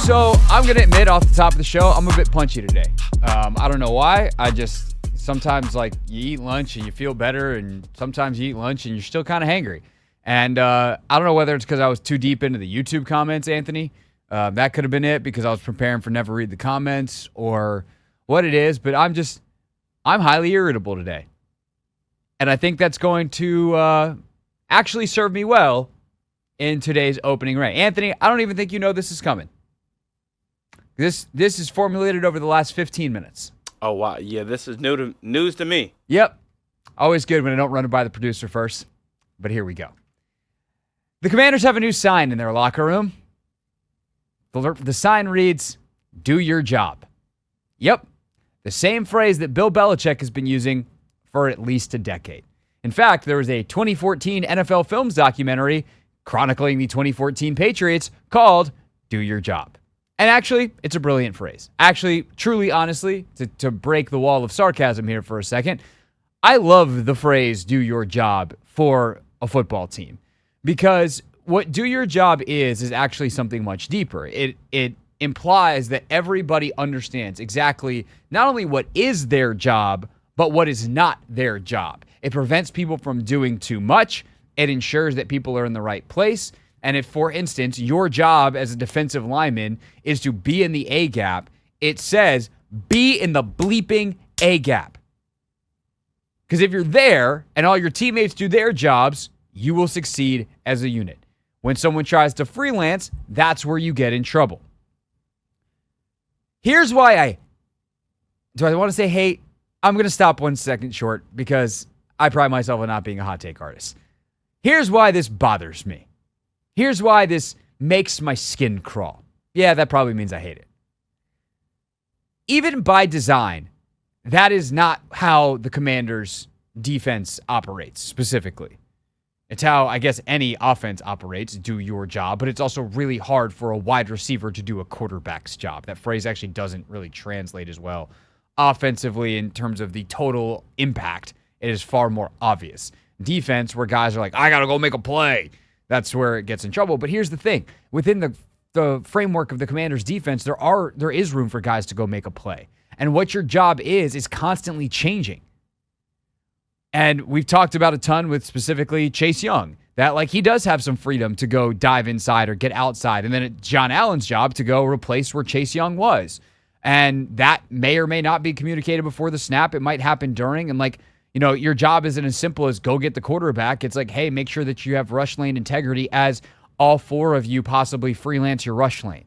So I'm going to admit off the top of the show, I'm a bit punchy today. I don't know why. Sometimes like you eat lunch and you feel better, and sometimes you eat lunch and you're still kind of hangry. And I don't know whether it's because I was too deep into the YouTube comments, Anthony. That could have been it because I was preparing for Never Read the Comments or what it is, but I'm highly irritable today. And I think that's going to actually serve me well in today's opening rant. Anthony, I don't even think you know this is coming. This is formulated over the last 15 minutes. Oh, wow. Yeah, this is news to me. Yep. Always good when I don't run it by the producer first. But here we go. The Commanders have a new sign in their locker room. The sign reads, "Do your job." Yep. The same phrase that Bill Belichick has been using for at least a decade. In fact, there was a 2014 NFL Films documentary chronicling the 2014 Patriots called "Do Your Job." And actually, it's a brilliant phrase. Actually, truly, honestly, to break the wall of sarcasm here for a second, I love the phrase "do your job" for a football team, because what "do your job" is actually something much deeper. It implies that everybody understands exactly not only what is their job, but what is not their job. It prevents people from doing too much. It ensures that people are in the right place. And if, for instance, your job as a defensive lineman is to be in the A gap, it says be in the bleeping A gap. Because if you're there and all your teammates do their jobs, you will succeed as a unit. When someone tries to freelance, that's where you get in trouble. Here's why do I want to say hate? I'm going to stop 1 second short because I pride myself on not being a hot take artist. Here's why this bothers me. Here's why this makes my skin crawl. Yeah, that probably means I hate it. Even by design, that is not how the Commanders' defense operates specifically. It's how, I guess, any offense operates, do your job, but it's also really hard for a wide receiver to do a quarterback's job. That phrase actually doesn't really translate as well. Offensively, in terms of the total impact, it is far more obvious. Defense, where guys are like, I got to go make a play. That's where it gets in trouble. But here's the thing. Within the framework of the Commanders' defense, there is room for guys to go make a play. And what your job is constantly changing. And we've talked about a ton with specifically Chase Young, that like he does have some freedom to go dive inside or get outside. And then it's John Allen's job to go replace where Chase Young was. And that may or may not be communicated before the snap. It might happen during. And like, your job isn't as simple as go get the quarterback. It's like, hey, make sure that you have rush lane integrity as all four of you possibly freelance your rush lane.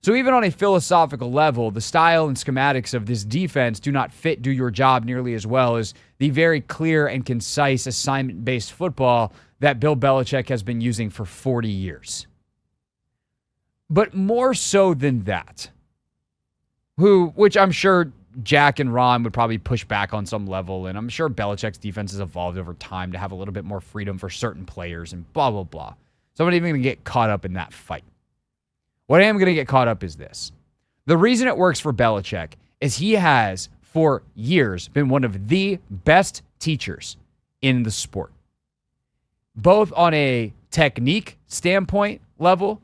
So even on a philosophical level, the style and schematics of this defense do not fit "do your job" nearly as well as the very clear and concise assignment-based football that Bill Belichick has been using for 40 years. But more so than that, which I'm sure Jack and Ron would probably push back on some level, and I'm sure Belichick's defense has evolved over time to have a little bit more freedom for certain players and blah, blah, blah. So I'm not even going to get caught up in that fight. What I am going to get caught up is this. The reason it works for Belichick is he has, for years, been one of the best teachers in the sport. Both on a technique standpoint level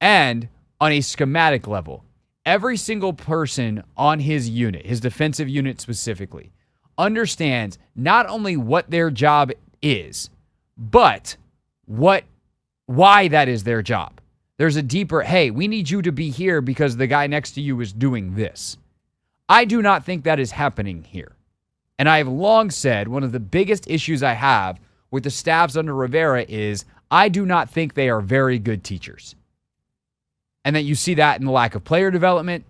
and on a schematic level. Every single person on his unit, his defensive unit specifically, understands not only what their job is, but why that is their job. There's a deeper, hey, we need you to be here because the guy next to you is doing this. I do not think that is happening here. And I have long said one of the biggest issues I have with the staffs under Rivera is I do not think they are very good teachers. And that you see that in the lack of player development.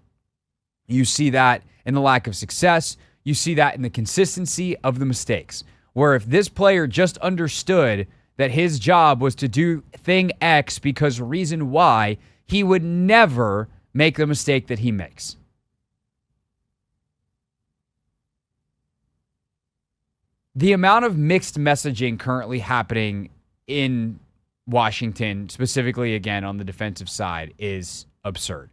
You see that in the lack of success. You see that in the consistency of the mistakes. Where if this player just understood that his job was to do thing X because reason Y, he would never make the mistake that he makes. The amount of mixed messaging currently happening in Washington, specifically again on the defensive side, is absurd.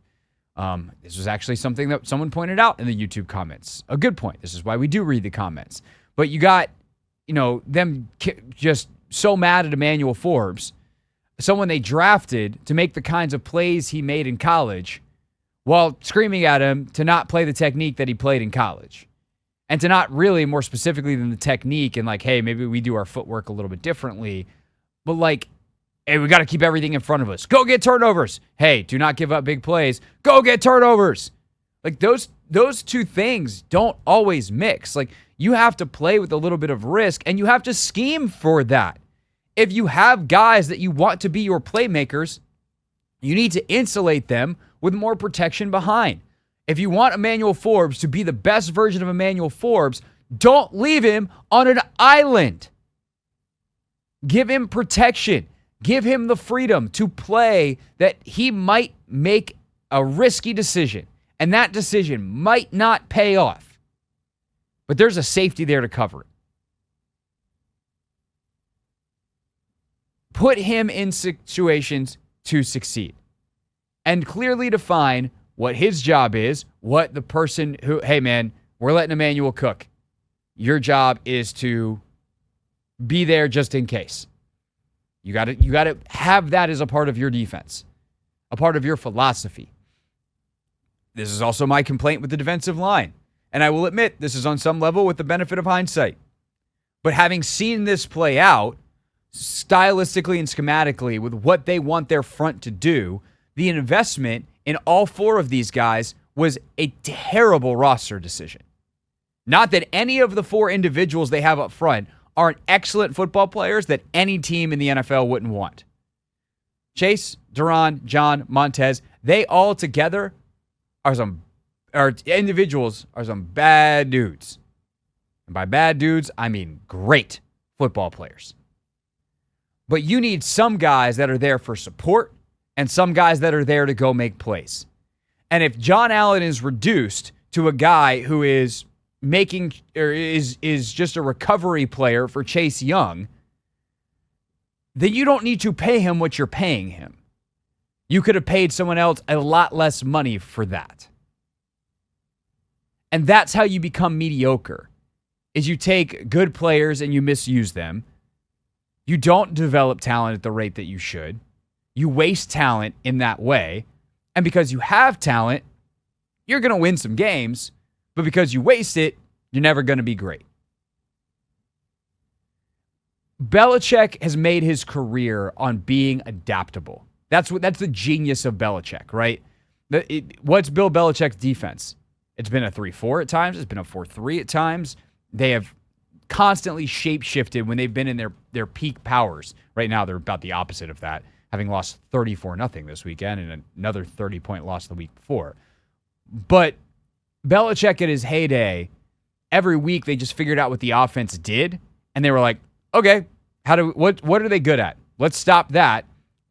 This was actually something that someone pointed out in the YouTube comments. A good point. This is why we do read the comments. But you got, them just so mad at Emmanuel Forbes someone they drafted to make the kinds of plays he made in college while screaming at him to not play the technique that he played in college. And to not really, more specifically than the technique and like, hey, maybe we do our footwork a little bit differently, but like, hey, we got to keep everything in front of us. Go get turnovers. Hey, do not give up big plays. Go get turnovers. Like those two things don't always mix. Like you have to play with a little bit of risk and you have to scheme for that. If you have guys that you want to be your playmakers, you need to insulate them with more protection behind. If you want Emmanuel Forbes to be the best version of Emmanuel Forbes, don't leave him on an island. Give him protection. Give him the freedom to play that he might make a risky decision, and that decision might not pay off. But there's a safety there to cover it. Put him in situations to succeed and clearly define what his job is, what the person who, hey man, we're letting Emmanuel cook. Your job is to be there just in case. You got to have that as a part of your defense, a part of your philosophy. This is also my complaint with the defensive line. And I will admit, this is on some level with the benefit of hindsight. But having seen this play out, stylistically and schematically, with what they want their front to do, the investment in all four of these guys was a terrible roster decision. Not that any of the four individuals they have up front aren't excellent football players that any team in the NFL wouldn't want. Chase, Duron, John, Montez, they all together are some bad dudes. And by bad dudes, I mean great football players. But you need some guys that are there for support and some guys that are there to go make plays. And if John Allen is reduced to a guy who is making or is just a recovery player for Chase Young, then you don't need to pay him what you're paying him. You could have paid someone else a lot less money for that. And that's how you become mediocre, is you take good players and you misuse them. You don't develop talent at the rate that you should. You waste talent in that way. And because you have talent, you're going to win some games. But because you waste it, you're never going to be great. Belichick has made his career on being adaptable. That's the genius of Belichick, right? What's Bill Belichick's defense? It's been a 3-4 at times. It's been a 4-3 at times. They have constantly shape-shifted when they've been in their peak powers. Right now, they're about the opposite of that, having lost 34-0 this weekend and another 30-point loss the week before. But Belichick at his heyday, every week they just figured out what the offense did, and they were like, okay, what are they good at? Let's stop that.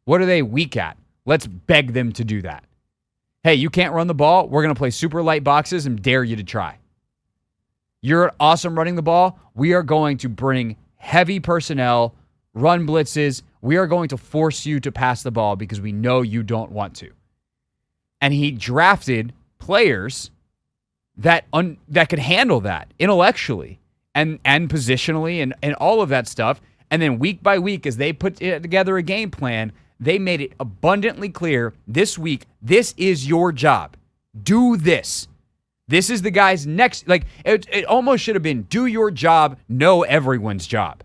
What are they weak at? Let's beg them to do that. Hey, you can't run the ball? We're going to play super light boxes and dare you to try. You're awesome running the ball. We are going to bring heavy personnel, run blitzes. We are going to force you to pass the ball because we know you don't want to. And he drafted players that could handle that intellectually and positionally and all of that stuff. And then week by week, as they put together a game plan, they made it abundantly clear this week, this is your job. Do this. This is the guy's next. Like, it almost should have been do your job, know everyone's job.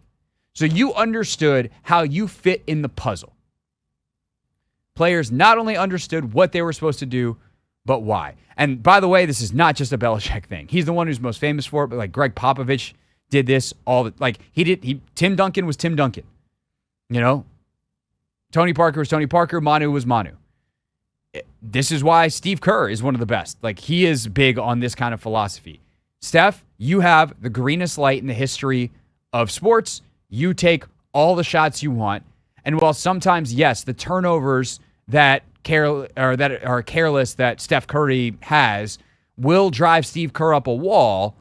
So you understood how you fit in the puzzle. Players not only understood what they were supposed to do, but why. And by the way, this is not just a Belichick thing. He's the one who's most famous for it, but like Greg Popovich did this Tim Duncan was Tim Duncan. You know? Tony Parker was Tony Parker, Manu was Manu. This is why Steve Kerr is one of the best. Like, he is big on this kind of philosophy. Steph, you have the greenest light in the history of sports. You take all the shots you want. And while sometimes, yes, the turnovers that are careless that Steph Curry has will drive Steve Kerr up a wall,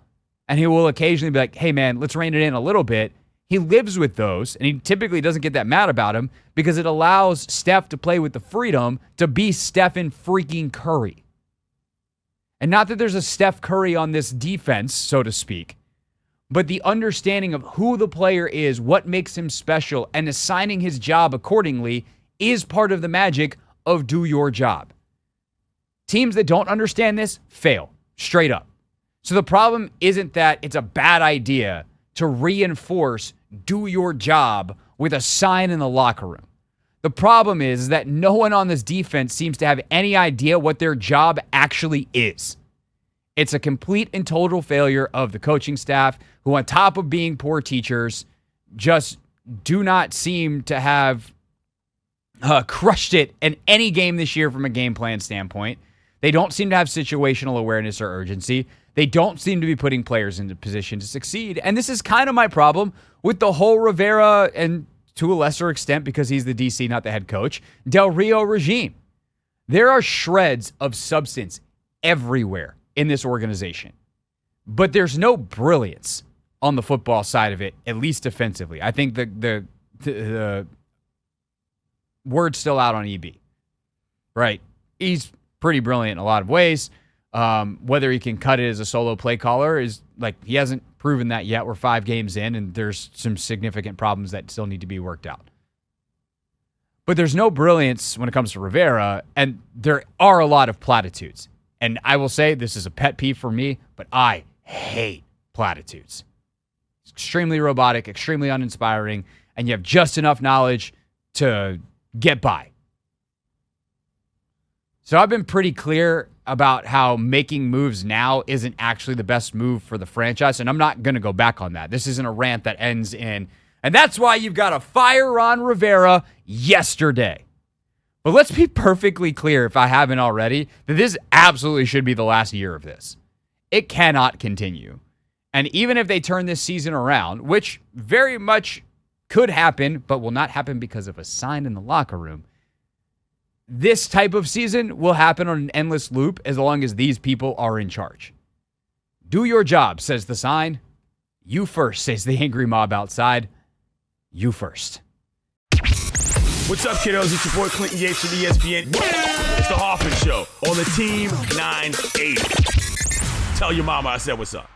and he will occasionally be like, hey, man, let's rein it in a little bit. He lives with those, and he typically doesn't get that mad about him because it allows Steph to play with the freedom to be Stephen freaking Curry. And not that there's a Steph Curry on this defense, so to speak, but the understanding of who the player is, what makes him special, and assigning his job accordingly is part of the magic of do your job. Teams that don't understand this fail, straight up. So the problem isn't that it's a bad idea to reinforce do your job with a sign in the locker room. The problem is that no one on this defense seems to have any idea what their job actually is. It's a complete and total failure of the coaching staff, who on top of being poor teachers, just do not seem to have crushed it in any game this year from a game plan standpoint. They don't seem to have situational awareness or urgency. They don't seem to be putting players into position to succeed. And this is kind of my problem with the whole Rivera, and to a lesser extent because he's the DC, not the head coach, Del Rio regime. There are shreds of substance everywhere in this organization, but there's no brilliance on the football side of it, at least defensively. I think the word's still out on EB, right? He's pretty brilliant in a lot of ways. Whether he can cut it as a solo play caller is like, he hasn't proven that yet. We're 5 games in, and there's some significant problems that still need to be worked out. But there's no brilliance when it comes to Rivera, and there are a lot of platitudes. And I will say this is a pet peeve for me, but I hate platitudes. It's extremely robotic, extremely uninspiring, and you have just enough knowledge to get by. So I've been pretty clear about how making moves now isn't actually the best move for the franchise, and I'm not going to go back on that. This isn't a rant that ends in, and that's why you've got to fire Ron Rivera yesterday. But let's be perfectly clear, if I haven't already, that this absolutely should be the last year of this. It cannot continue. And even if they turn this season around, which very much could happen, but will not happen because of a sign in the locker room, this type of season will happen on an endless loop as long as these people are in charge. Do your job, says the sign. You first, says the angry mob outside. You first. What's up, kiddos? It's your boy Clinton Yates from ESPN. It's the Hoffman Show on the Team 980. Tell your mama I said what's up.